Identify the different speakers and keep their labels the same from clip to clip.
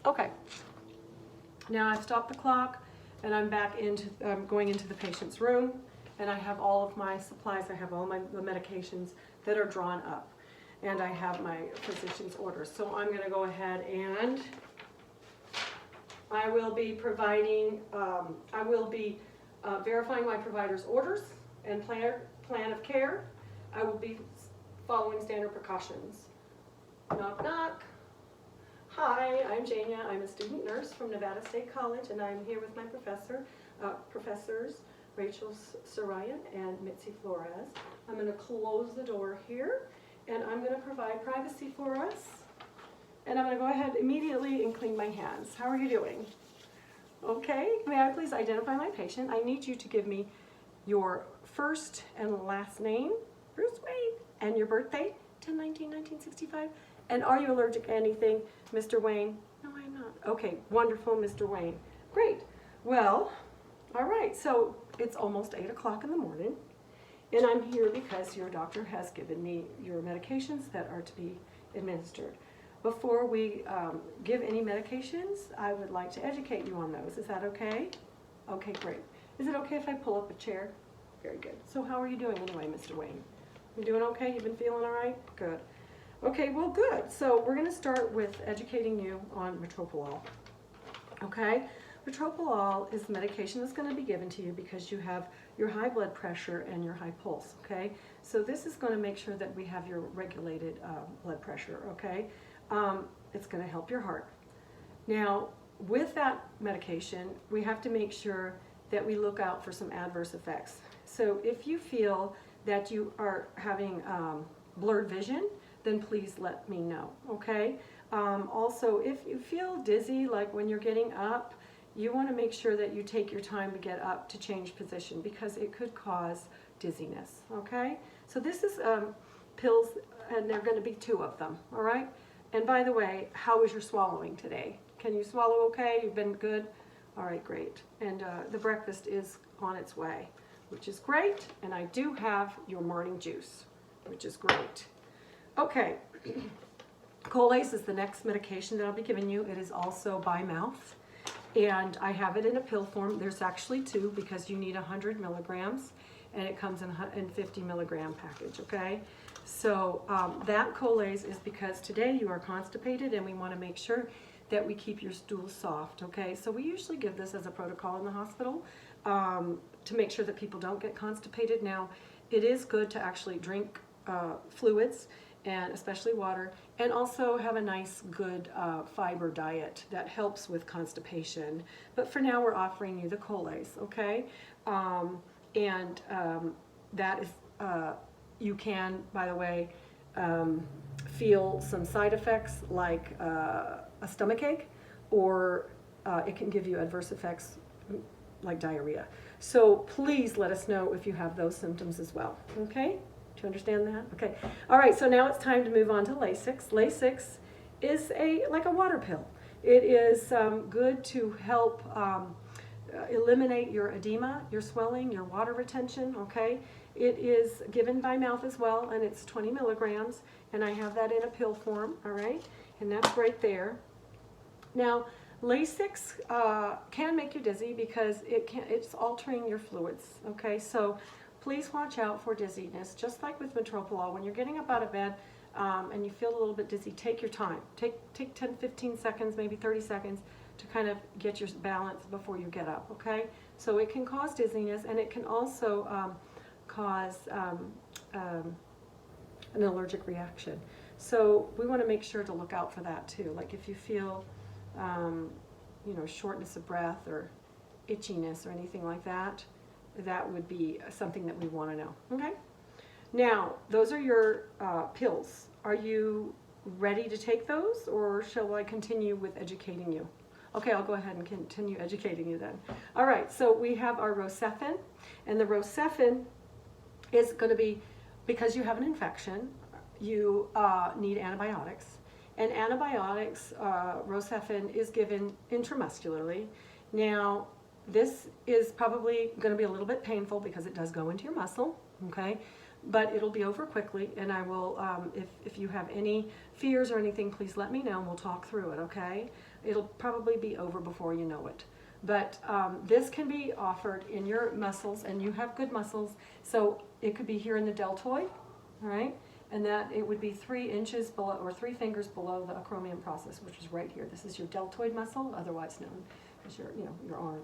Speaker 1: Okay. Now I've stopped the clock and I'm going into the patient's room, and I have all of my supplies. I have all the medications that are drawn up, and I have my physician's orders. So I'm going to go ahead and I will be verifying my provider's orders and plan of care. I will be following standard precautions. Knock, knock. Hi, I'm Genia. I'm a student nurse from Nevada State College, and I'm here with my professors, Rachel Sarayan and Mitzi Flores. I'm going to close the door here, and I'm going to provide privacy for us. And I'm going to go ahead immediately and clean my hands. How are you doing? Okay, may I please identify my patient? I need you to give me your first and last name, Bruce Wayne, and your birthday, 10/19/1965. And are you allergic to anything, Mr. Wayne? No, I'm not. Okay, wonderful, Mr. Wayne. Great. Well, all right, so it's almost 8 o'clock in the morning, and I'm here because your doctor has given me your medications that are to be administered. Before we give any medications, I would like to educate you on those. Is that okay? Okay, great. Is it okay if I pull up a chair? Very good. So how are you doing anyway, Mr. Wayne? You doing okay? You've been feeling all right? Good. Okay, well, good. So we're going to start with educating you on metoprolol. Okay? Metoprolol is the medication that's going to be given to you because you have your high blood pressure and your high pulse. Okay? So this is going to make sure that we have your regulated blood pressure. Okay? It's going to help your heart. Now, with that medication, we have to make sure that we look out for some adverse effects. So if you feel that you are having blurred vision, then please let me know, okay? Also, if you feel dizzy, like when you're getting up, you want to make sure that you take your time to get up to change position because it could cause dizziness, okay? So this is pills, and there are going to be 2 of them, all right? And by the way, how is your swallowing today? Can you swallow okay? You've been good? All right, great. And the breakfast is on its way, which is great. And I do have your morning juice, which is great. Okay, Colace is the next medication that I'll be giving you. It is also by mouth, and I have it in a pill form. There's actually 2 because you need 100 milligrams, and it comes in 50 milligram package, okay? So that Colace is because today you are constipated, and we want to make sure that we keep your stool soft, okay? So we usually give this as a protocol in the hospital to make sure that people don't get constipated. Now, it is good to actually drink fluids, and especially water, and also have a nice, good fiber diet that helps with constipation. But for now, we're offering you the Colace, okay? That is, you can, by the way, feel some side effects like a stomachache, or it can give you adverse effects like diarrhea. So please let us know if you have those symptoms as well, okay? Do you understand that? Okay. All right, so now it's time to move on to Lasix. Lasix is like a water pill. It is good to help eliminate your edema, your swelling, your water retention, okay? It is given by mouth as well, and it's 20 milligrams, and I have that in a pill form, all right? And that's right there. Now, Lasix can make you dizzy because it's altering your fluids, okay? So please watch out for dizziness. Just like with metoprolol, when you're getting up out of bed and you feel a little bit dizzy, take your time. Take 10, 15 seconds, maybe 30 seconds to kind of get your balance before you get up, okay? So it can cause dizziness, and it can also cause an allergic reaction. So we want to make sure to look out for that too. Like if you feel, shortness of breath or itchiness or anything like that, that would be something that we want to know, okay? Now, those are your pills. Are you ready to take those, or shall I continue with educating you? Okay, I'll go ahead and continue educating you then. All right, so we have our Rocephin, and the Rocephin is going to be, because you have an infection, you need antibiotics. And antibiotics, Rocephin, is given intramuscularly. Now, this is probably going to be a little bit painful because it does go into your muscle, okay? but it'll be over quickly, and I will, if you have any fears or anything, please let me know and we'll talk through it, okay? It'll probably be over before you know it. But this can be offered in your muscles, and you have good muscles, so it could be here in the deltoid, all right? And that it would be 3 inches below, or 3 fingers below the acromion process, which is right here. This is your deltoid muscle, otherwise known as your arm.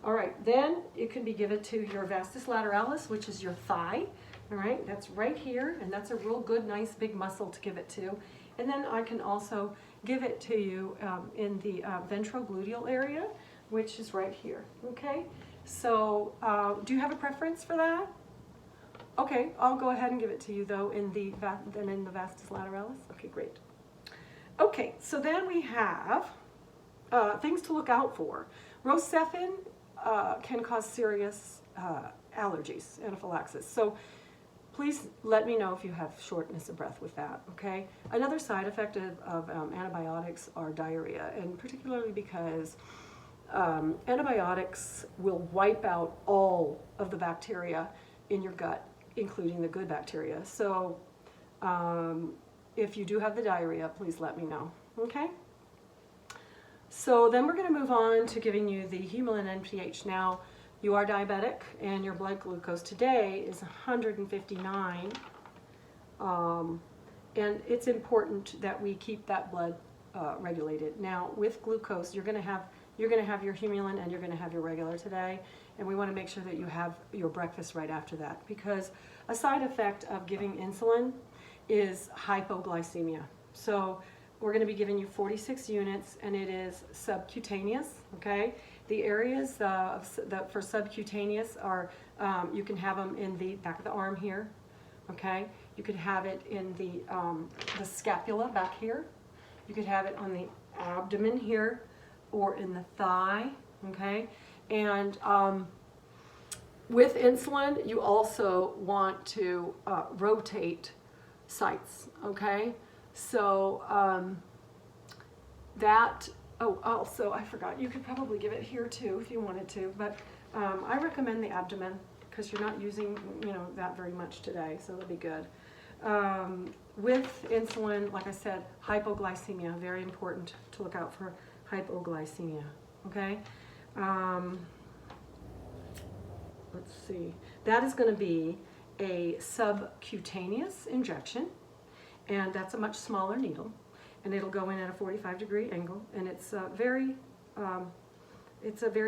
Speaker 1: All right, then it can be given to your vastus lateralis, which is your thigh. All right, that's right here, and that's a real good, nice, big muscle to give it to. And then I can also give it to you in the ventrogluteal area, which is right here, okay? So do you have a preference for that? Okay, I'll go ahead and give it to you though in the vastus lateralis. Okay, great. Okay, so then we have things to look out for. Rocephin can cause serious allergies, anaphylaxis. So please let me know if you have shortness of breath with that, okay? Another side effect of antibiotics are diarrhea, and particularly because antibiotics will wipe out all of the bacteria in your gut, including the good bacteria. So if you do have the diarrhea, please let me know, okay? So then we're going to move on to giving you the Humulin NPH. Now, you are diabetic, and your blood glucose today is 159, and it's important that we keep that blood regulated. Now, with glucose, you're going to have your Humulin and you're going to have your regular today, and we want to make sure that you have your breakfast right after that, because a side effect of giving insulin is hypoglycemia. So we're going to be giving you 46 units, and it is subcutaneous, okay? The areas for subcutaneous are, you can have them in the back of the arm here, okay? You could have it in the scapula back here. You could have it on the abdomen here, or in the thigh, okay? And with insulin, you also want to rotate sites, okay? So also I forgot, you could probably give it here too if you wanted to, but I recommend the abdomen because you're not using, that very much today, so that'll be good. With insulin, like I said, hypoglycemia, very important to look out for hypoglycemia, okay? Let's see, that is going to be a subcutaneous injection, and that's a much smaller needle, and it'll go in at a 45-degree angle, and it's a very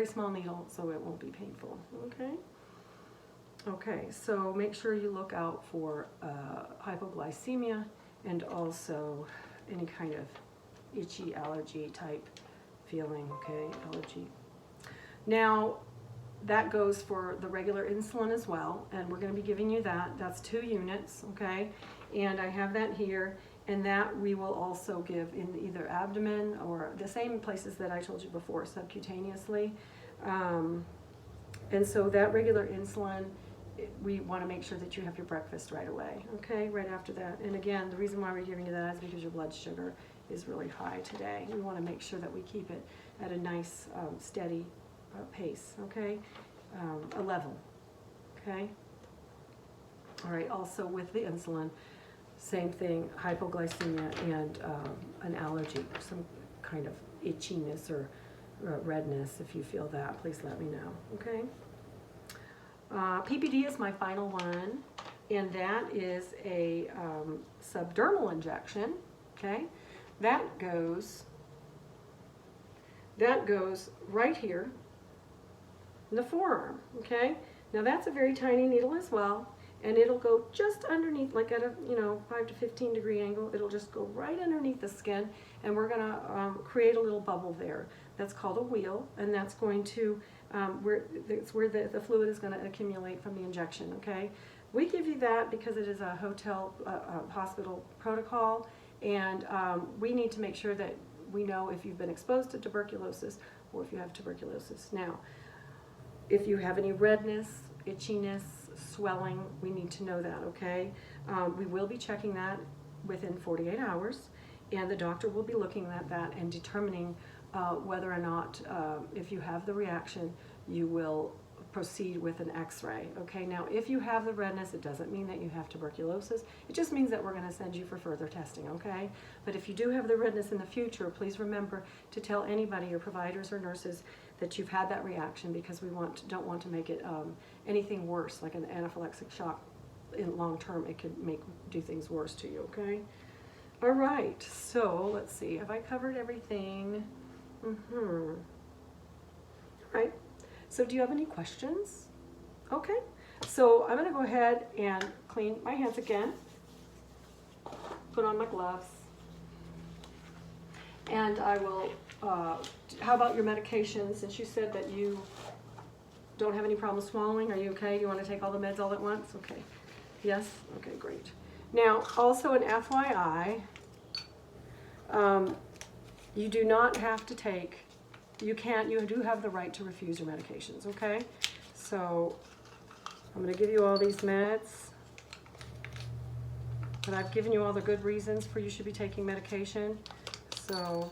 Speaker 1: small needle, so it won't be painful, okay? Okay, so make sure you look out for hypoglycemia and also any kind of itchy allergy type feeling, okay, allergy. Now, that goes for the regular insulin as well, and we're going to be giving you that. That's 2 units, okay? And I have that here, and that we will also give in either abdomen or the same places that I told you before, subcutaneously. And so that regular insulin, we want to make sure that you have your breakfast right away, okay, right after that. And again, the reason why we're giving you that is because your blood sugar is really high today. We want to make sure that we keep it at a nice, steady pace, okay, a level, okay. All right, also with the insulin, same thing, hypoglycemia and an allergy, some kind of itchiness or redness. If you feel that, please let me know, okay. PPD is my final one, and that is a subdermal injection, okay. That goes right here in the forearm, okay. Now that's a very tiny needle as well, and it'll go just underneath, like at a 5 to 15 degree angle. It'll just go right underneath the skin, and we're gonna create a little bubble there. That's called a wheal, and that's going to where the fluid is going to accumulate from the injection, okay. We give you that because it is a hospital protocol, and we need to make sure that we know if you've been exposed to tuberculosis or if you have tuberculosis. Now, if you have any redness, itchiness, swelling, we need to know that, okay? We will be checking that within 48 hours, and the doctor will be looking at that and determining whether or not, if you have the reaction, you will proceed with an x-ray. Okay, now if you have the redness, it doesn't mean that you have tuberculosis. It just means that we're going to send you for further testing, okay? But if you do have the redness in the future, please remember to tell anybody, your providers or nurses, that you've had that reaction, because we don't want to make it anything worse, like an anaphylactic shock. In long term, it could do things worse to you, okay? All right, so let's see. Have I covered everything? All right. So do you have any questions? Okay. So I'm going to go ahead and clean my hands again. Put on my gloves. And I will, how about your medications? Since you said that you don't have any problem swallowing, are you okay? You want to take all the meds all at once? Okay. Yes? Okay, great. Now, also an FYI, you do not have to take, you do have the right to refuse your medications, okay? So, I'm going to give you all these meds, but I've given you all the good reasons for you should be taking medication. So,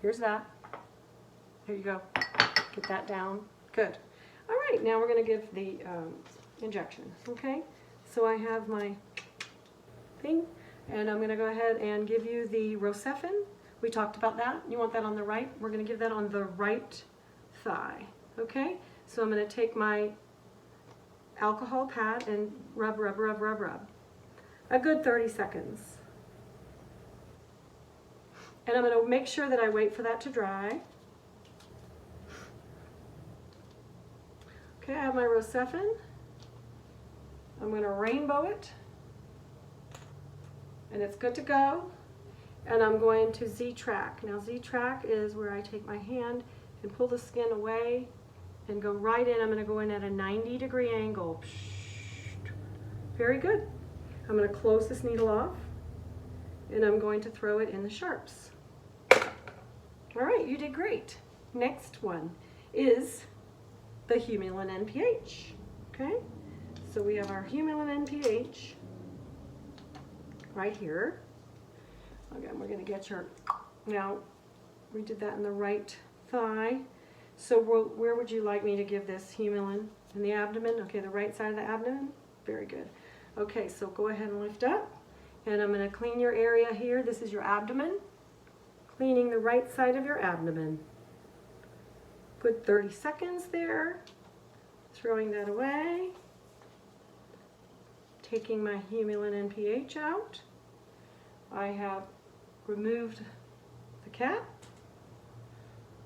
Speaker 1: here's that. Here you go. Get that down. Good. All right, now we're going to give the injection, okay? So I have my thing, and I'm going to go ahead and give you the Rocephin. We talked about that. You want that on the right? We're going to give that on the right thigh, okay? So I'm going to take my alcohol pad and rub, rub, rub, rub, rub. A good 30 seconds. And I'm going to make sure that I wait for that to dry. Okay, I have my Rocephin. I'm going to rainbow it, and it's good to go. And I'm going to Z-track. Now Z-track is where I take my hand and pull the skin away and go right in. I'm going to go in at a 90-degree angle. Very good. I'm going to close this needle off, and I'm going to throw it in the sharps. All right, you did great. Next one is the Humulin NPH. Okay, so we have our Humulin NPH right here. Again, we're going to get your, now we did that in the right thigh. So where would you like me to give this Humulin? In the abdomen? Okay, the right side of the abdomen? Very good. Okay, so go ahead and lift up, and I'm going to clean your area here. This is your abdomen. Cleaning the right side of your abdomen. Good 30 seconds there. Throwing that away. Taking my Humulin NPH out. I have removed the cap.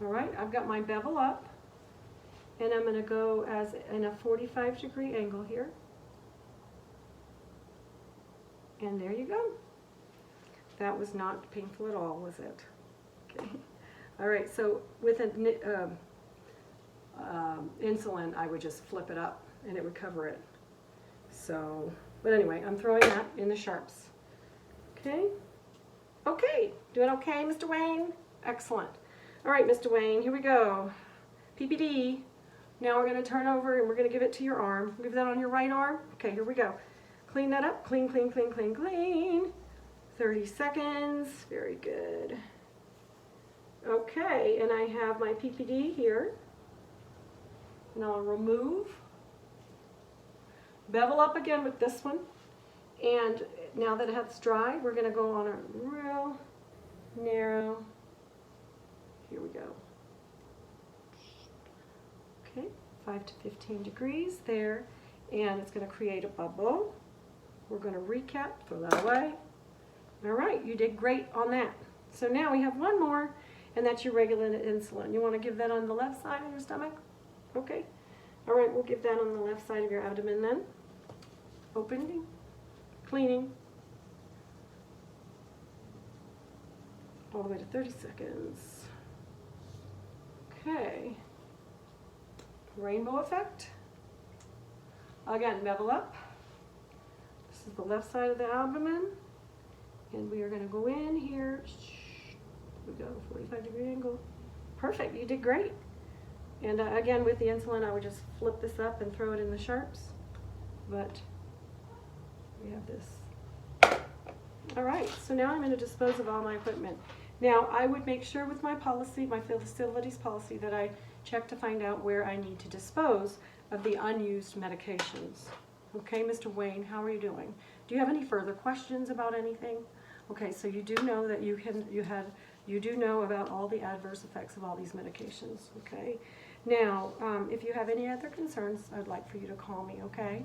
Speaker 1: All right, I've got my bevel up, and I'm going to go as in a 45-degree angle here. And there you go. That was not painful at all, was it? Okay. All right, so with an insulin, I would just flip it up and it would cover it. So, but anyway, I'm throwing that in the sharps. Okay. Okay, doing okay, Mr. Wayne? Excellent. All right, Mr. Wayne, here we go. PPD. Now we're going to turn over and we're going to give it to your arm. Give that on your right arm. Okay, here we go. Clean that up. Clean, clean, clean, clean, clean. 30 seconds. Very good. Okay, and I have my PPD here. And I'll remove. Bevel up again with this one. And now that it's dry, we're going to go on a real narrow. Here we go. Okay, 5 to 15 degrees there. And it's going to create a bubble. We're going to recap, throw that away. All right, you did great on that. So now we have one more, and that's your regular insulin. You want to give that on the left side of your stomach? Okay. All right, we'll give that on the left side of your abdomen then. Opening, cleaning. All the way to 30 seconds. Okay. Rainbow effect. Again, bevel up. This is the left side of the abdomen. And we are going to go in here. We go 45-degree angle. Perfect, you did great. And again, with the insulin, I would just flip this up and throw it in the sharps. But we have this. All right, so now I'm going to dispose of all my equipment. Now, I would make sure with my policy, my facilities policy, that I check to find out where I need to dispose of the unused medications. Okay, Mr. Wayne, how are you doing? Do you have any further questions about anything? Okay, so you do know that you do know about all the adverse effects of all these medications, okay? Now, if you have any other concerns, I'd like for you to call me, okay?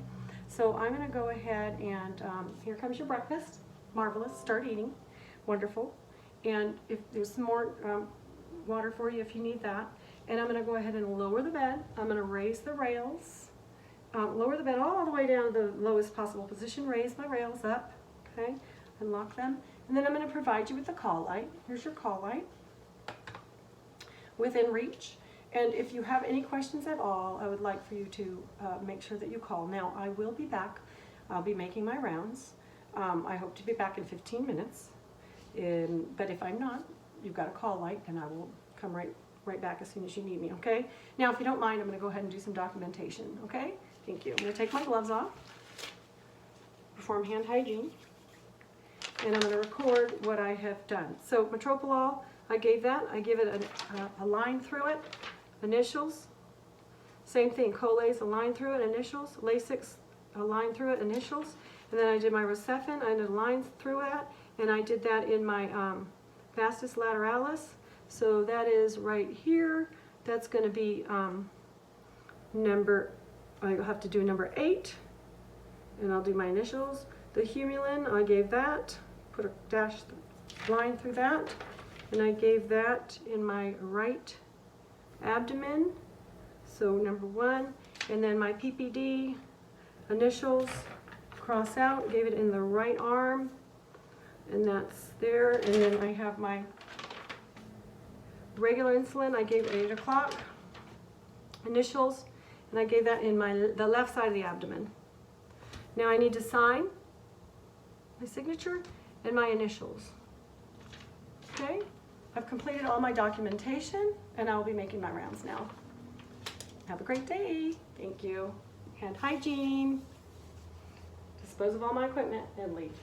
Speaker 1: So I'm gonna go ahead and, here comes your breakfast. Marvelous, start eating, wonderful. And if there's some more water for you if you need that. And I'm gonna go ahead and lower the bed. I'm gonna raise the rails. Lower the bed all the way down to the lowest possible position, raise my rails up, okay? Unlock them. And then I'm gonna provide you with the call light. Here's your call light. Within reach. And if you have any questions at all, I would like for you to make sure that you call. Now, I will be back. I'll be making my rounds. I hope to be back in 15 minutes. But if I'm not, you've got a call light, and I will come right back as soon as you need me, okay? Now, if you don't mind, I'm going to go ahead and do some documentation, okay? Thank you. I'm going to take my gloves off, perform hand hygiene, and I'm going to record what I have done. So, metropolol, I gave that. I give it a line through it, initials. Same thing, Colace, a line through it, initials. Lasix, a line through it, initials. And then I did my Rocephin, I did a line through it, and I did that in my vastus lateralis. So that is right here. That's going to be I'll have to do number 8, and I'll do my initials. The humulin, I gave that, put a dashed line through that, and I gave that in my right abdomen. So number 1, and then my PPD, initials, cross out, gave it in the right arm, and that's there. And then I have my regular insulin, I gave at 8 o'clock, initials, and I gave that in the left side of the abdomen. Now I need to sign my signature and my initials. Okay, I've completed all my documentation, and I'll be making my rounds now. Have a great day. Thank you. Hand hygiene. Dispose of all my equipment and leave.